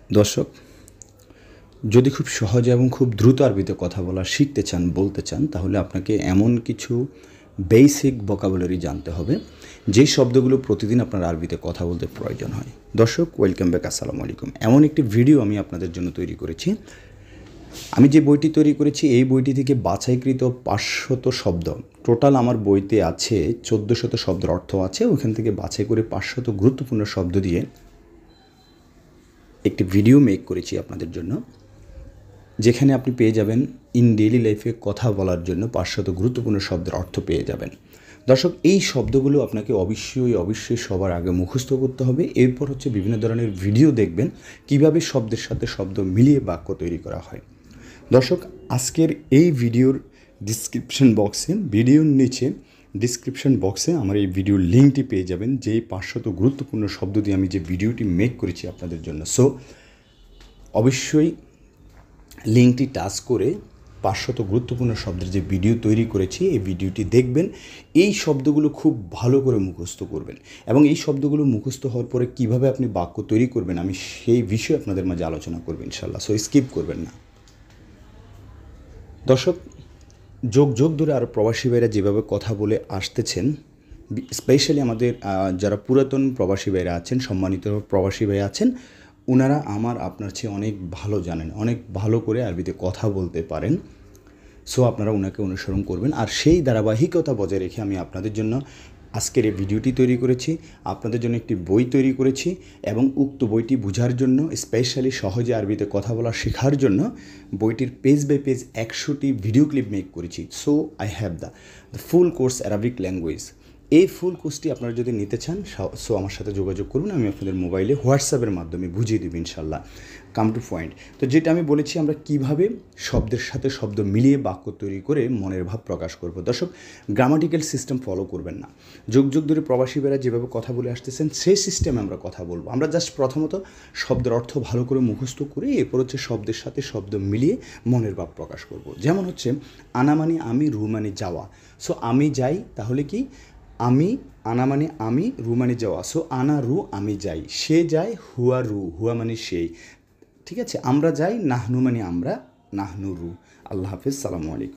দর্শক, যদি খুব সহজে এবং খুব দ্রুত আরবিতে কথা বলা শিখতে চান, বলতে চান, তাহলে আপনাকে এমন কিছু বেসিক ভোকাবুলারি জানতে হবে যেই শব্দগুলো প্রতিদিন আপনার আরবিতে কথা বলতে প্রয়োজন হয়। দর্শক, ওয়েলকাম ব্যাক, আসসালামু আলাইকুম। এমন একটি ভিডিও আমি আপনাদের জন্য তৈরি করেছি। আমি যে বইটি তৈরি করেছি এই বইটি থেকে বাছাইকৃত 500 শব্দ, টোটাল আমার বইতে আছে 1400 শব্দের অর্থ আছে, ওখান থেকে বাছাই করে 500 গুরুত্বপূর্ণ শব্দ দিয়ে একটি ভিডিও মেক করেছি আপনাদের জন্য, যেখানে আপনি পেয়ে যাবেন ইন ডেইলি লাইফে কথা বলার জন্য 500 গুরুত্বপূর্ণ শব্দের অর্থ পেয়ে যাবেন। দর্শক, এই শব্দগুলো আপনাকে অবশ্যই সবার আগে মুখস্থ করতে হবে। এরপর হচ্ছে বিভিন্ন ধরনের ভিডিও দেখবেন কিভাবে শব্দের সাথে শব্দ মিলিয়ে বাক্য তৈরি করা হয়। দর্শক, আজকের এই ভিডিওর ভিডিওর নিচে ডিসক্রিপশন বক্সে আমার এই ভিডিওর লিঙ্কটি পেয়ে যাবেন, যেই 500 গুরুত্বপূর্ণ শব্দ দিয়ে আমি যে ভিডিওটি মেক করেছি আপনাদের জন্য। সো অবশ্যই লিঙ্কটি টাচ করে 500 গুরুত্বপূর্ণ শব্দের যে ভিডিও তৈরি করেছি এই ভিডিওটি দেখবেন। এই শব্দগুলো খুব ভালো করে মুখস্থ করবেন এবং এই শব্দগুলো মুখস্থ হওয়ার পরে কীভাবে আপনি বাক্য তৈরি করবেন আমি সেই বিষয়ে আপনাদের মাঝে আলোচনা করব ইনশাল্লাহ। সো স্কিপ করবেন না। দর্শক, যোগ ধরে আরও প্রবাসী ভাইরা যেভাবে কথা বলে আসতেছেন, স্পেশালি আমাদের যারা পুরাতন প্রবাসী ভাইরা আছেন, সম্মানিত প্রবাসী ভাই আছেন, ওনারা আপনার চেয়ে অনেক ভালো জানেন, অনেক ভালো করে আরবিতে কথা বলতে পারেন। সো আপনারা ওনাকে অনুসরণ করবেন। আর সেই ধারাবাহিকতা বজায় রেখে আমি আপনাদের জন্য আজকের এই ভিডিওটি তৈরি করেছি, আপনাদের জন্য একটি বই তৈরি করেছি এবং উক্ত বইটি বোঝার জন্য, স্পেশালি সহজে আরবিতে কথা বলা শেখার জন্য বইটির পেজ বাই পেজ 100টি ভিডিও ক্লিপ মেক করেছি। So I have the full course Arabic language. এই ফুল কোর্সটি আপনারা যদি নিতে চান, সো আমার সাথে যোগাযোগ করুন। আমি আপনাদের মোবাইলে হোয়াটসঅ্যাপের মাধ্যমে বুঝিয়ে দেব ইনশাল্লাহ। Come to point. তো যেটা আমি বলেছি, আমরা কিভাবে শব্দের সাথে শব্দ মিলিয়ে বাক্য তৈরি করে মনের ভাব প্রকাশ করব। দর্শক, গ্রামাটিক্যাল সিস্টেম ফলো করবেন না। যুগ ধরে প্রবাসী ভাইরা যেভাবে কথা বলে আসতেছেন সেই সিস্টেমে আমরা কথা বলবো। আমরা জাস্ট প্রথমত শব্দের অর্থ ভালো করে মুখস্থ করে এরপর হচ্ছে শব্দের সাথে শব্দ মিলিয়ে মনের ভাব প্রকাশ করব। যেমন হচ্ছে আনা মানে আমি, রু মানে যাওয়া। সো আমি যাই, তাহলে কি আমি, আনা মানে আমি, রু মানে যাওয়া। সো আনা রু, আমি যাই। সে যায়, হুয়া রু, হুয়া মানে সেই। ঠিক আছে, আমরা যাই, নাহনু মানে আমরা, নাহনু রু। আল্লাহ হাফিজ, সালামু আলাইকুম।